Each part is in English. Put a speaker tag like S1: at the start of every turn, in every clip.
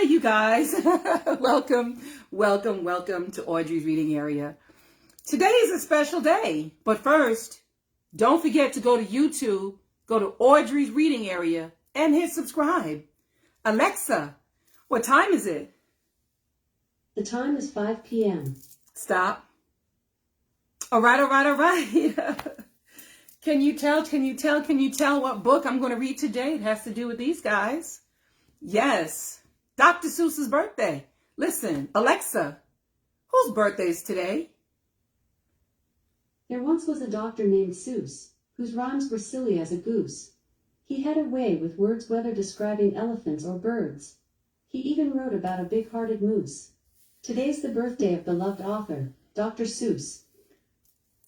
S1: Hi, you guys. welcome to Audrey's Reading Area. Today is a special day, but first, don't forget to go to YouTube, go to Audrey's Reading Area, and hit subscribe. Alexa, what time is it?
S2: The time is 5 p.m.
S1: Stop. All right. Can you tell what book I'm going to read today? It has to do with these guys. Yes, Dr. Seuss's birthday. Listen, Alexa, whose birthday is today?
S2: There once was a doctor named Seuss, whose rhymes were silly as a goose. He had a way with words, whether describing elephants or birds. He even wrote about a big-hearted moose. Today's the birthday of beloved author, Dr. Seuss.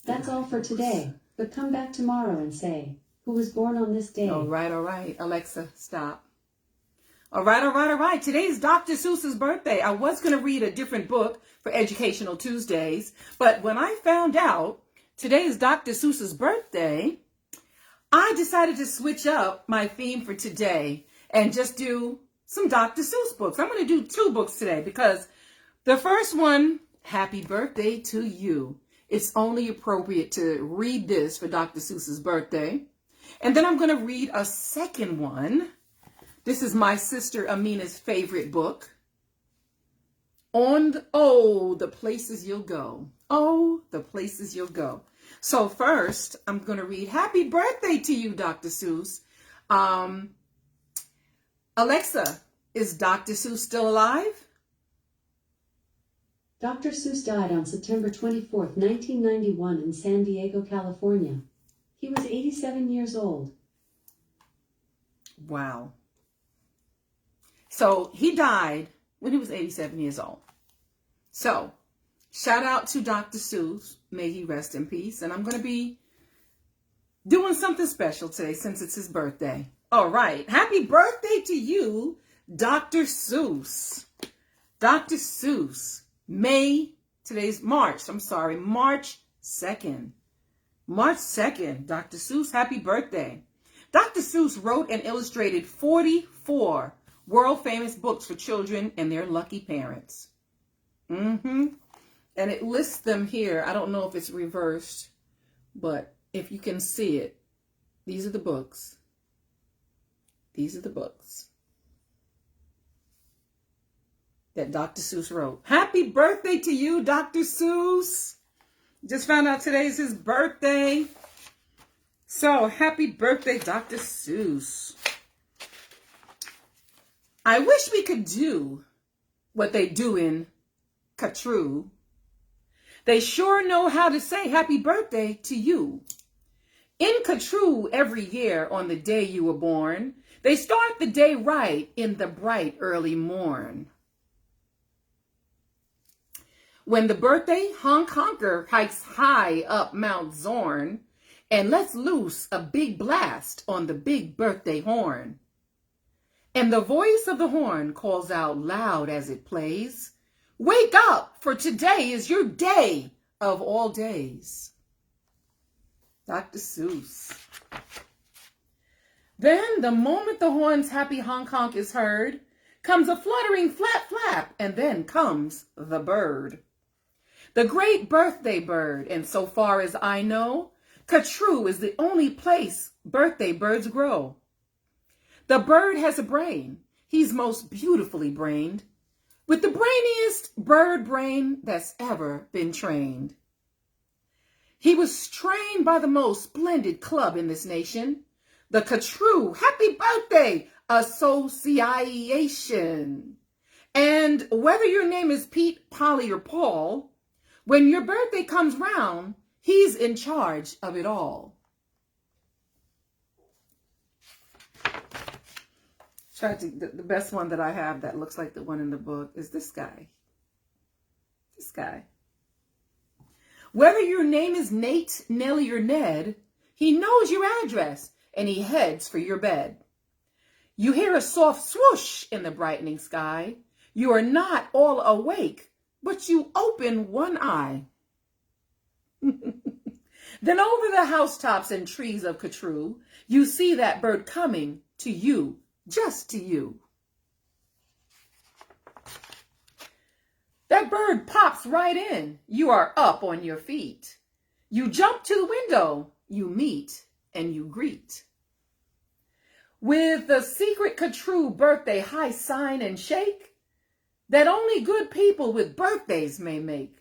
S2: That's all for today, but come back tomorrow and say, who was born on this day?
S1: All right. Alexa, stop. All right. Today's Dr. Seuss's birthday. I was going to read a different book for Educational Tuesdays, but when I found out today is Dr. Seuss's birthday, I decided to switch up my theme for today and just do some Dr. Seuss books. I'm going to do 2 books today because the first one, Happy Birthday to You. It's only appropriate to read this for Dr. Seuss's birthday. And then I'm going to read a second one. This is my sister Amina's favorite book. The Places You'll Go. Oh, the Places You'll Go. So first, I'm going to read Happy Birthday to You, Dr. Seuss. Alexa, is Dr. Seuss still alive?
S2: Dr. Seuss died on September 24th, 1991 in San Diego, California. He was 87 years old.
S1: Wow. So he died when he was 87 years old. So shout out to Dr. Seuss. May he rest in peace. And I'm going to be doing something special today since it's his birthday. All right. Happy birthday to you, Dr. Seuss. Dr. Seuss. March 2nd. March 2nd. Dr. Seuss, happy birthday. Dr. Seuss wrote and illustrated 44 world-famous books for children and their lucky parents. And it lists them here. I don't know if it's reversed, but if you can see it, these are the books. These are the books that Dr. Seuss wrote. Happy birthday to you, Dr. Seuss. Just found out today's his birthday. So happy birthday, Dr. Seuss. I wish we could do what they do in Catrue. They sure know how to say happy birthday to you. In Catrue, every year on the day you were born, they start the day right in the bright early morn. When the birthday honker hikes high up Mount Zorn and lets loose a big blast on the big birthday horn. And the voice of the horn calls out loud as it plays, wake up, for today is your day of all days. Dr. Seuss. Then the moment the horn's happy honk is heard, comes a fluttering flap flap, and then comes the bird. The great birthday bird, and so far as I know, Catrue is the only place birthday birds grow. The bird has a brain. He's most beautifully brained, with the brainiest bird brain that's ever been trained. He was trained by the most splendid club in this nation, the Catrue Happy Birthday Association. And whether your name is Pete, Polly, or Paul, when your birthday comes round, he's in charge of it all. The best one that I have that looks like the one in the book is this guy. This guy. Whether your name is Nate, Nellie, or Ned, he knows your address and he heads for your bed. You hear a soft swoosh in the brightening sky. You are not all awake, but you open one eye. Then over the housetops and trees of Catrue, you see that bird coming to you, just to you. That bird pops right in. You are up on your feet. You jump to the window. You meet and you greet. With the secret true birthday high sign and shake that only good people with birthdays may make.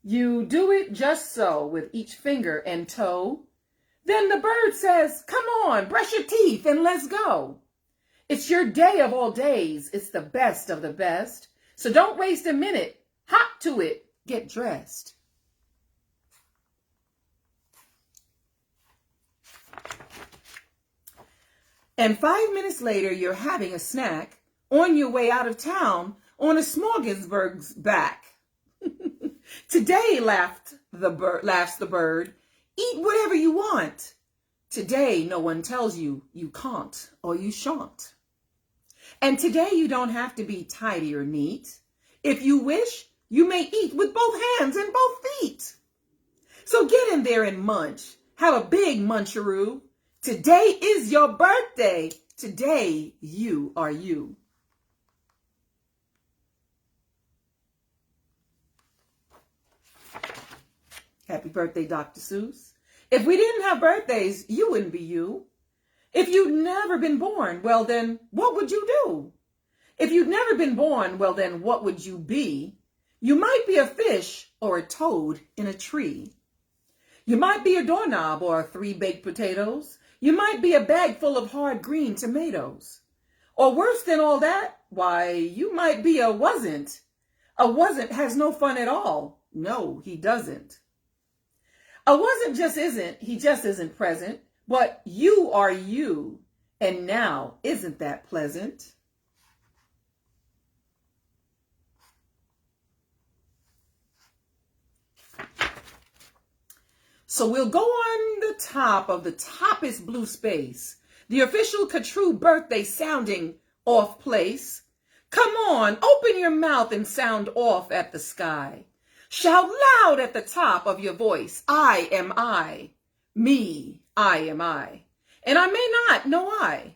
S1: You do it just so with each finger and toe. Then the bird says, come on, brush your teeth and let's go. It's your day of all days. It's the best of the best. So don't waste a minute. Hop to it. Get dressed. And 5 minutes later, you're having a snack on your way out of town on a smorgasbord's back. Today, laughs the bird, eat whatever you want. Today, no one tells you you can't or you shan't. And today, you don't have to be tidy or neat. If you wish, you may eat with both hands and both feet. So get in there and munch. Have a big muncheroo. Today is your birthday. Today, you are you. Happy birthday, Dr. Seuss. If we didn't have birthdays, you wouldn't be you. If you'd never been born, well then, what would you do? If you'd never been born, well then, what would you be? You might be a fish or a toad in a tree. You might be a doorknob or 3 baked potatoes. You might be a bag full of hard green tomatoes. Or worse than all that, why, you might be a wasn't. A wasn't has no fun at all. No, he doesn't. A wasn't just isn't, he just isn't present, but you are you. And now, isn't that pleasant? So we'll go on the top of the toppest blue space, the official true birthday sounding off place. Come on, open your mouth and sound off at the sky. Shout loud at the top of your voice, I am I, me, I am I. And I may not know I,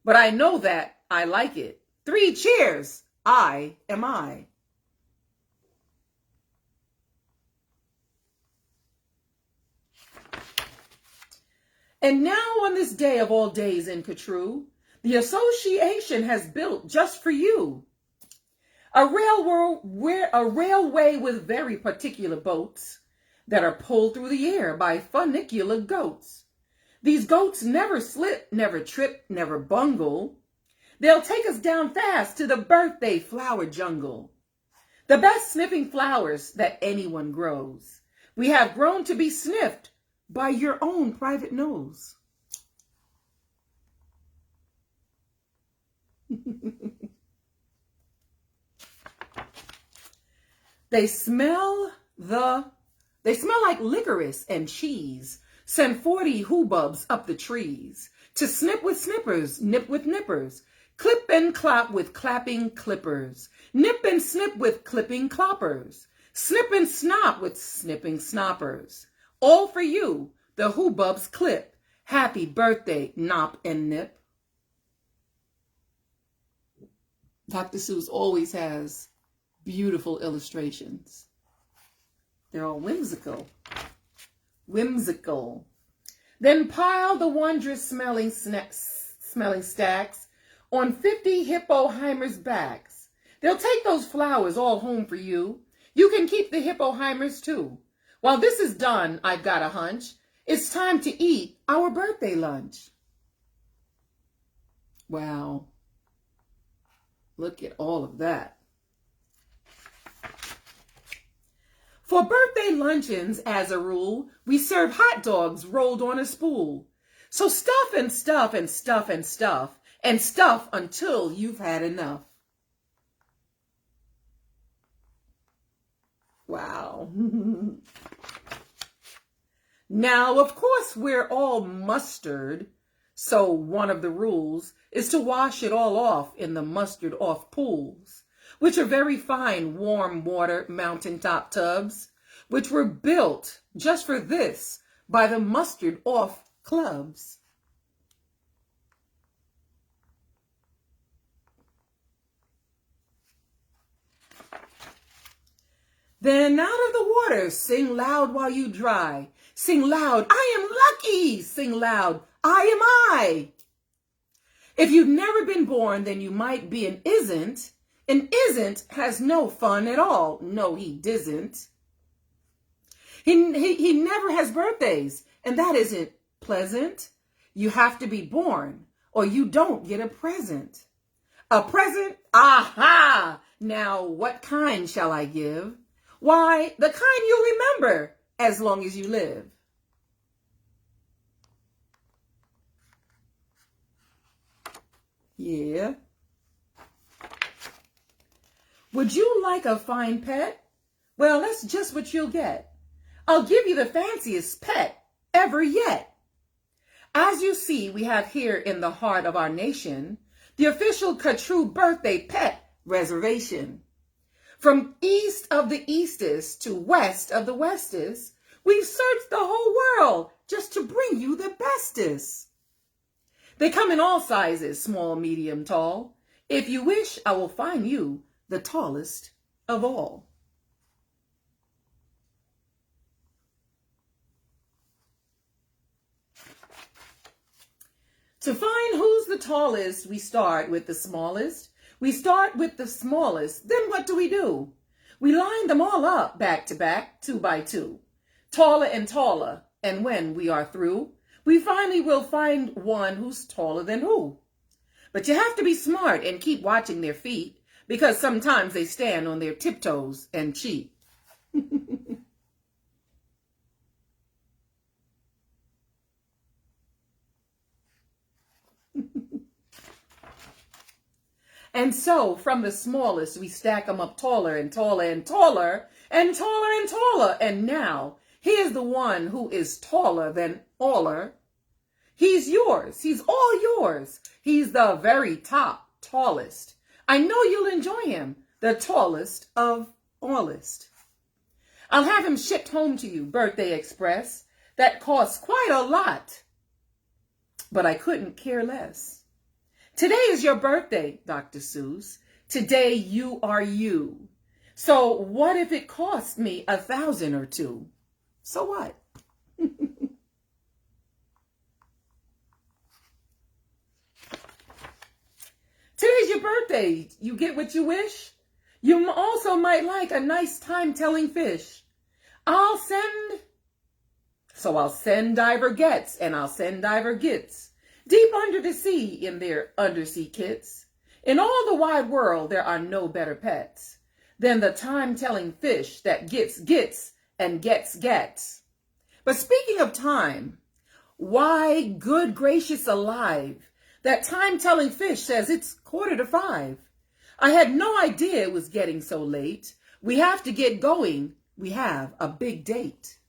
S1: but I know that I like it. 3 cheers, I am I. And now on this day of all days in Catrue, the association has built just for you a railway with very particular boats that are pulled through the air by funicular goats. These goats never slip, never trip, never bungle. They'll take us down fast to the birthday flower jungle. The best sniffing flowers that anyone grows. We have grown to be sniffed by your own private nose. They smell like licorice and cheese. Send 40 hoobubs up the trees to snip with snippers, nip with nippers, clip and clop with clapping clippers, nip and snip with clipping cloppers, snip and snop with snipping snoppers. All for you, the hoobubs clip. Happy birthday, Nop and Nip. Dr. Seuss always has beautiful illustrations. They're all whimsical. Whimsical. Then pile the wondrous smelling stacks on 50 hippoheimers' backs. They'll take those flowers all home for you. You can keep the hippoheimers too. While this is done, I've got a hunch. It's time to eat our birthday lunch. Wow. Look at all of that. For birthday luncheons, as a rule, we serve hot dogs rolled on a spool. So stuff and stuff and stuff and stuff and stuff until you've had enough. Wow. Now, of course, we're all mustard, so one of the rules is to wash it all off in the mustard off pools, which are very fine warm water mountaintop tubs, which were built just for this by the mustard off clubs. Then out of the water, sing loud while you dry. Sing loud, I am lucky. Sing loud, I am I. If you've never been born, then you might be an isn't. An isn't has no fun at all. No, he doesn't. He never has birthdays, and that isn't pleasant. You have to be born, or you don't get a present. A present? Aha! Now, what kind shall I give? Why, the kind you'll remember as long as you live. Yeah. Would you like a fine pet? Well, that's just what you'll get. I'll give you the fanciest pet ever yet. As you see, we have here in the heart of our nation, the official True birthday pet reservation. From east of the eastest to west of the westest, we've searched the whole world just to bring you the bestest. They come in all sizes, small, medium, tall. If you wish, I will find you the tallest of all. To find who's the tallest, we start with the smallest. We start with the smallest. Then what do? We line them all up back to back, 2 by 2. Taller and taller. And when we are through, we finally will find one who's taller than who. But you have to be smart and keep watching their feet, because sometimes they stand on their tiptoes and cheat. And so, from the smallest, we stack them up taller and taller and taller and taller and taller. And now, here's the one who is taller than aller. He's yours. He's all yours. He's the very top, tallest. I know you'll enjoy him, the tallest of allest. I'll have him shipped home to you, Birthday Express. That costs quite a lot, but I couldn't care less. Today is your birthday, Dr. Seuss. Today you are you. So what if it cost me $1,000 or $2? So what? Today's your birthday. You get what you wish? You also might like a nice time telling fish. I'll send diver gets, and I'll send diver gets. Deep under the sea in their undersea kits. In all the wide world, there are no better pets than the time-telling fish that gets and gets. But speaking of time, why, good gracious alive, that time-telling fish says it's 4:45. I had no idea it was getting so late. We have to get going. We have a big date.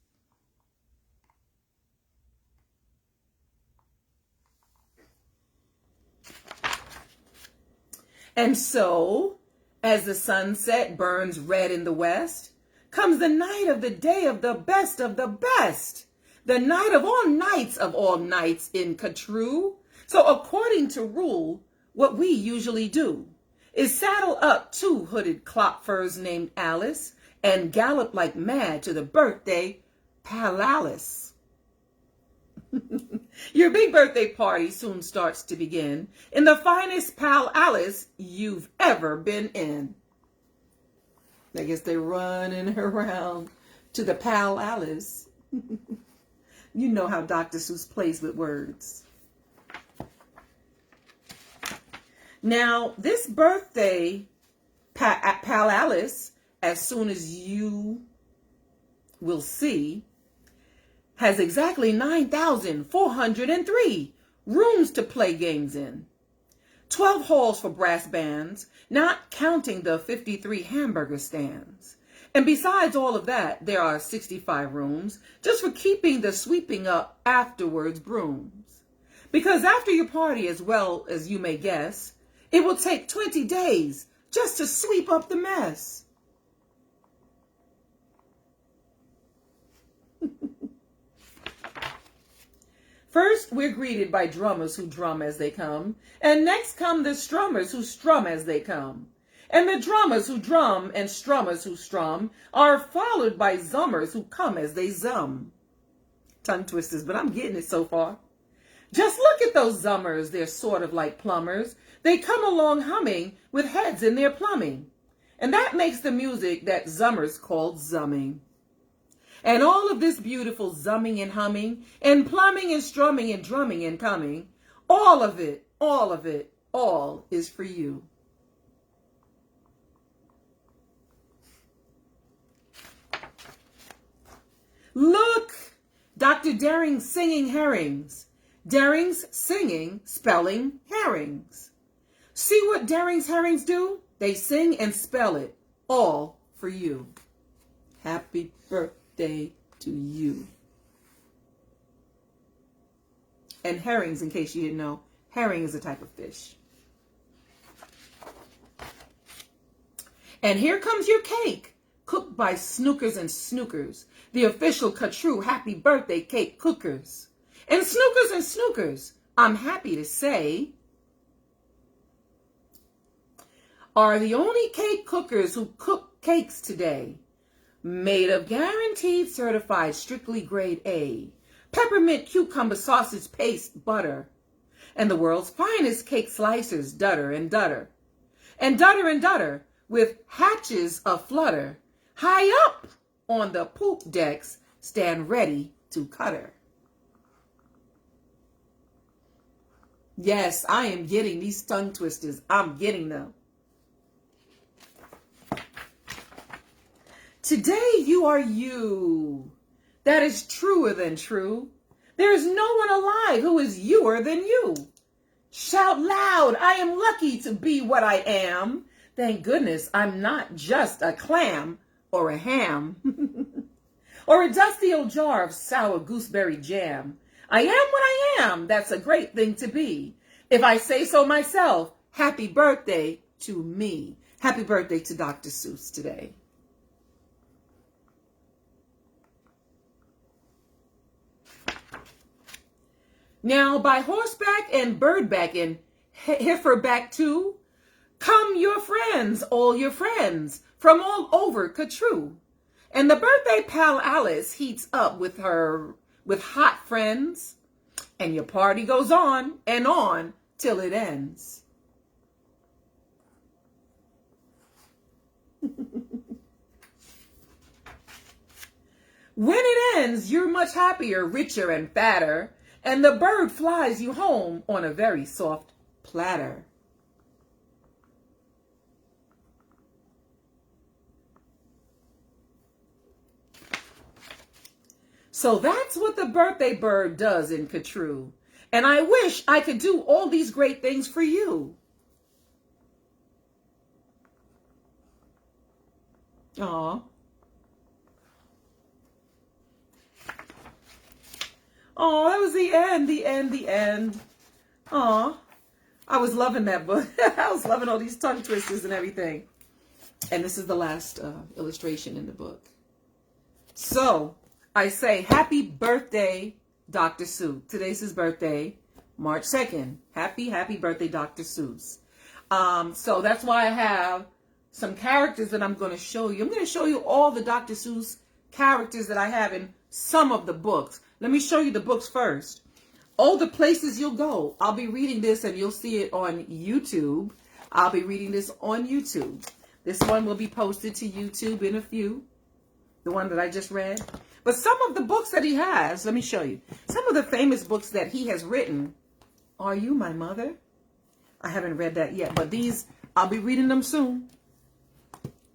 S1: And so, as the sunset burns red in the west, comes the night of the day of the best, the night of all nights in True. So according to rule, what we usually do is saddle up 2 hooded clopfers named Alice and gallop like mad to the birthday palace. Your big birthday party soon starts to begin in the finest palace you've ever been in. I guess they're running around to the palace. You know how Dr. Seuss plays with words. Now, this birthday palace, as soon as you will see, has exactly 9,403 rooms to play games in. 12 halls for brass bands, not counting the 53 hamburger stands. And besides all of that, there are 65 rooms just for keeping the sweeping up afterwards brooms. Because after your party, as well as you may guess, it will take 20 days just to sweep up the mess. First, we're greeted by drummers who drum as they come, and next come the strummers who strum as they come. And the drummers who drum and strummers who strum are followed by zummers who come as they zum. Tongue twisters, but I'm getting it so far. Just look at those zummers. They're sort of like plumbers. They come along humming with heads in their plumbing. And that makes the music that zummers call zumming. And all of this beautiful zumming and humming and plumbing and strumming and drumming and coming, all of it, all is for you. Look, Dr. Daring singing herrings. Daring's singing, spelling herrings. See what Daring's herrings do? They sing and spell it, all for you. Happy birthday to you. And herrings, in case you didn't know, herring is a type of fish. And here comes your cake, cooked by Snookers and Snookers, the official Catrue happy birthday cake cookers. And Snookers and Snookers, I'm happy to say, are the only cake cookers who cook cakes today, made of guaranteed certified strictly grade A, peppermint cucumber sausage paste butter, and the world's finest cake slicers, dutter and dutter. And dutter and dutter, with hatches aflutter, high up on the poop decks, stand ready to cutter. Yes, I am getting these tongue twisters. I'm getting them. Today you are you. That is truer than true. There is no one alive who is youer than you. Shout loud, I am lucky to be what I am. Thank goodness I'm not just a clam or a ham or a dusty old jar of sour gooseberry jam. I am what I am. That's a great thing to be. If I say so myself, happy birthday to me. Happy birthday to Dr. Seuss today. Now, by horseback and birdback and heiferback too, come your friends, all your friends, from all over Catrue. And the birthday pal Alice heats up with hot friends, and your party goes on and on till it ends. When it ends, you're much happier, richer, and fatter, and the bird flies you home on a very soft platter. So that's what the birthday bird does in Catrue. And I wish I could do all these great things for you. Aw. Oh, that was the end. Aw. I was loving that book. I was loving all these tongue twisters and everything. And this is the last illustration in the book. So, I say happy birthday, Dr. Seuss. Today's his birthday, March 2nd. Happy birthday, Dr. Seuss. So that's why I have some characters that I'm going to show you. I'm going to show you all the Dr. Seuss characters that I have in some of the books. Let me show you the books first. All the places you'll go. I'll be reading this and you'll see it on YouTube. I'll be reading this on YouTube. This one will be posted to YouTube in a few. The one that I just read. But some of the books that he has, let me show you. Some of the famous books that he has written. Are You My Mother? I haven't read that yet, but these, I'll be reading them soon.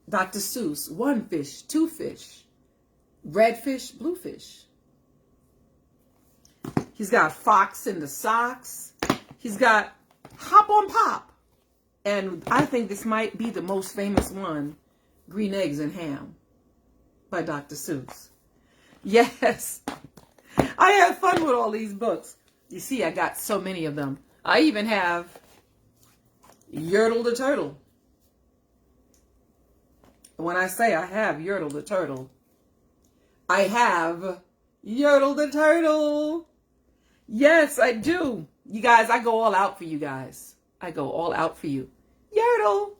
S1: Dr. Seuss, One Fish, Two Fish, Red Fish, Blue Fish. He's got Fox in the Socks. He's got Hop on Pop. And I think this might be the most famous one, Green Eggs and Ham by Dr. Seuss. Yes, I had fun with all these books. You see, I got so many of them. I even have Yertle the Turtle. When I say I have Yertle the Turtle, I have Yertle the Turtle. Yes, I do. You guys, I go all out for you guys. I go all out for you. Yertle.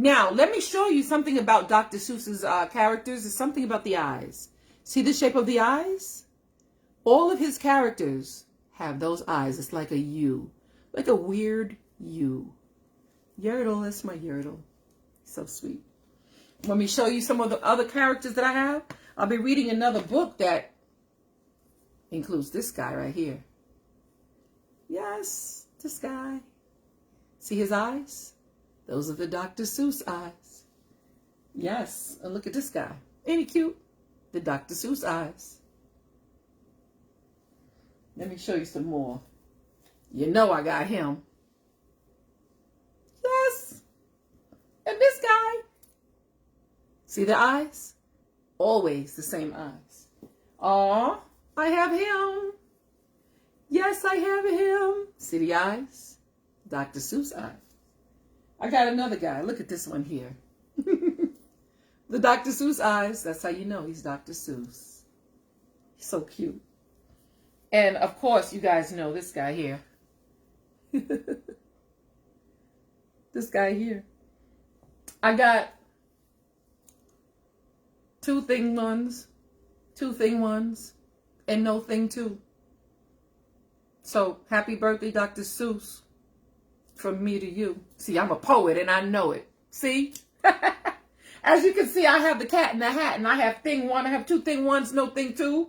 S1: Now, let me show you something about Dr. Seuss's characters. It's something about the eyes. See the shape of the eyes? All of his characters have those eyes. It's like a U, like a weird U. Yertle, that's my Yertle. So sweet. Let me show you some of the other characters that I have. I'll be reading another book that includes this guy right here. Yes, this guy. See his eyes? Those are the Dr. Seuss eyes. Yes, and look at this guy. Ain't he cute? The Dr. Seuss eyes. Let me show you some more. You know I got him. Yes. And this guy. See the eyes? Always the same eyes. Aw, I have him. Yes, I have him. See the eyes? Dr. Seuss eyes. I got another guy. Look at this one here. The Dr. Seuss eyes. That's how you know he's Dr. Seuss. He's so cute. And of course, you guys know this guy here. This guy here. I got two thing ones, and no thing two. So happy birthday, Dr. Seuss, from me to you. See, I'm a poet and I know it. See? As you can see, I have the cat in the hat, and I have thing one, I have two thing ones, no thing two.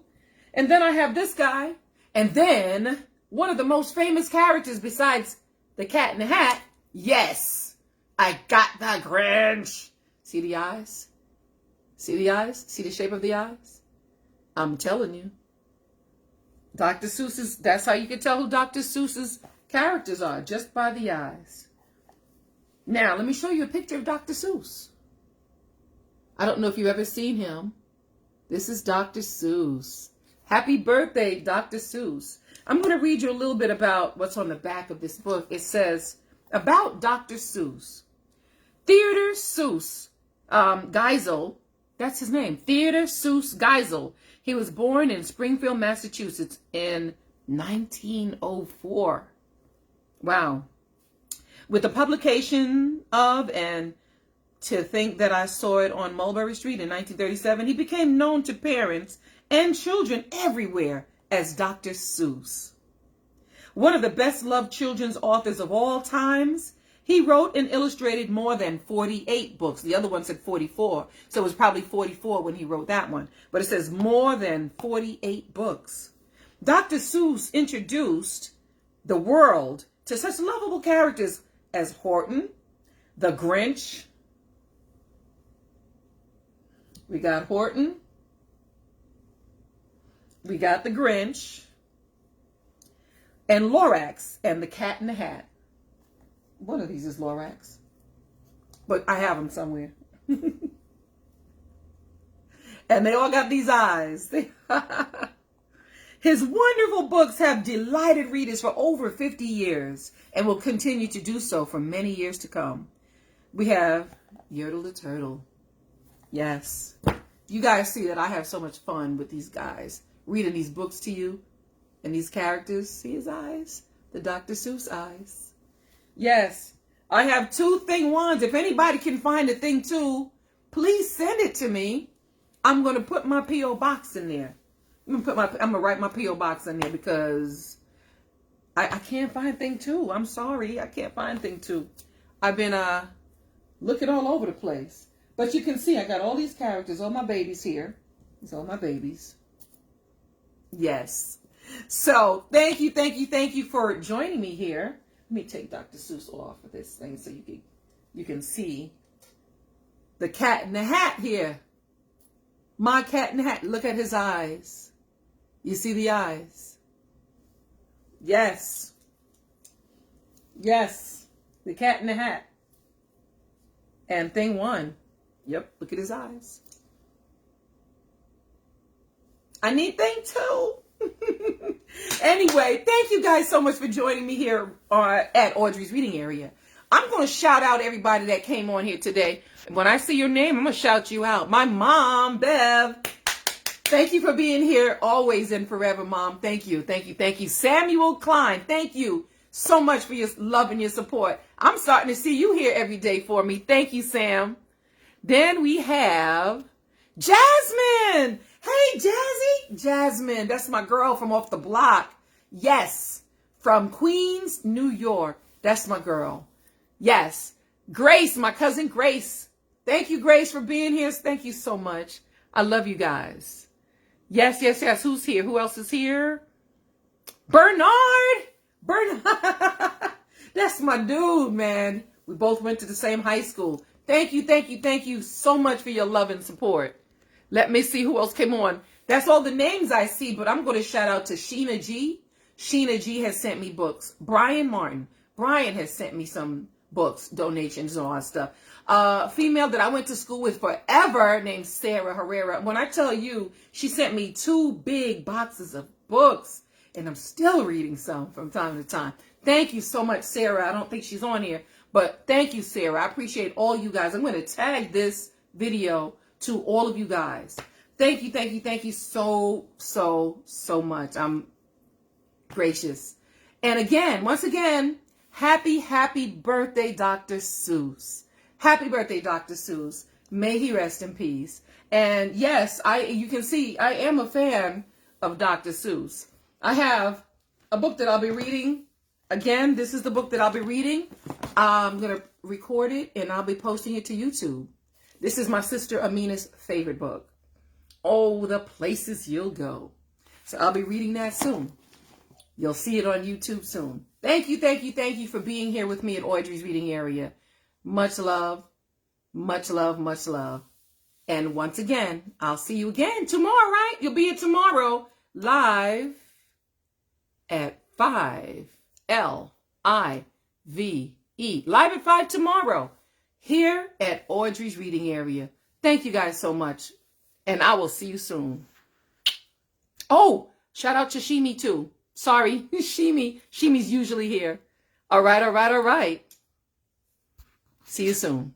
S1: And then I have this guy. And then one of the most famous characters besides the cat in the hat, yes, I got the Grinch. See the eyes? See the eyes? See the shape of the eyes? I'm telling you. Dr. Seuss's, that's how you can tell who Dr. Seuss's characters are, just by the eyes. Now, let me show you a picture of Dr. Seuss. I don't know if you've ever seen him. This is Dr. Seuss. Happy birthday, Dr. Seuss. I'm going to read you a little bit about what's on the back of this book. It says, about Dr. Seuss. Theodore Seuss Geisel, that's his name, Theodore Seuss Geisel. He was born in Springfield, Massachusetts in 1904. Wow. With the publication of and To Think That I Saw It on Mulberry Street in 1937, he became known to parents and children everywhere as Dr. Seuss. One of the best-loved children's authors of all times, he wrote and illustrated more than 48 books. The other one said 44, so it was probably 44 when he wrote that one. But it says more than 48 books. Dr. Seuss introduced the world to such lovable characters as Horton, the Grinch. We got Horton. We got the Grinch. And Lorax and the Cat in the Hat. One of these is Lorax. But I have them somewhere. And they all got these eyes. His wonderful books have delighted readers for over 50 years and will continue to do so for many years to come. We have Yertle the Turtle. Yes. You guys see that I have so much fun with these guys, reading these books to you and these characters. See his eyes? The Dr. Seuss eyes. Yes. I have two thing ones. If anybody can find a thing two, please send it to me. I'm going to put my P.O. box in there. I'm going to write my P.O. box in there because I can't find thing two. I'm sorry. I can't find thing two. I've been looking all over the place. But you can see I got all these characters, all my babies here. It's all my babies. Yes. So thank you for joining me here. Let me take Dr. Seuss off of this thing so you can see the cat in the hat here. My cat in the hat. Look at his eyes. You see the eyes? Yes. Yes. The cat in the hat. And thing one. Yep, look at his eyes. I need thing two. Anyway, thank you guys so much for joining me here at Audrey's Reading Area. I'm going to shout out everybody that came on here today. When I see your name, I'm going to shout you out. My mom, Bev. Thank you for being here always and forever, Mom. Thank you. Thank you. Thank you. Samuel Klein. Thank you. so much for your love and your support. I'm starting to see you here every day for me. Thank you, Sam. Then we have Jasmine. Hey, Jazzy. Jasmine, that's my girl from off the block. Yes, from Queens, New York. That's my girl. Yes. Grace, my cousin Grace. Thank you, Grace, for being here. Thank you so much. I love you guys. Yes, yes, yes. Who's here? Who else is here? Bernard. Bernard. That's my dude, man. We both went to the same high school. Thank you, thank you, thank you so much for your love and support. Let me see who else came on. That's all the names I see, but I'm going to shout out to Sheena G. Sheena G has sent me books. Brian Martin. Brian has sent me some books, donations, and all that stuff. Female that I went to school with forever named Sarah Herrera. When I tell you, she sent me 2 big boxes of books, and I'm still reading some from time to time. Thank you so much, Sarah. I don't think she's on here, but thank you, Sarah. I appreciate all you guys. I'm going to tag this video to all of you guys. Thank you, thank you, thank you so, so, so much. I'm gracious. And again, once again, happy birthday, Dr. Seuss. Happy birthday, Dr. Seuss. May he rest in peace. And yes, you can see I am a fan of Dr. Seuss. I have a book that I'll be reading. Again, this is the book that I'll be reading. I'm going to record it and I'll be posting it to YouTube. This is my sister Amina's favorite book. Oh, the places you'll go. So I'll be reading that soon. You'll see it on YouTube soon. Thank you, thank you, thank you for being here with me at Audrey's Reading Area. Much love, much love, much love. And once again, I'll see you again tomorrow, right? You'll be here tomorrow live at 5 L-I-V-E. Live at 5 tomorrow here at Audrey's Reading Area. Thank you guys so much. And I will see you soon. Oh, shout out to Shimi too. Sorry, Shimi. Shimi's usually here. All right, all right, all right. See you soon.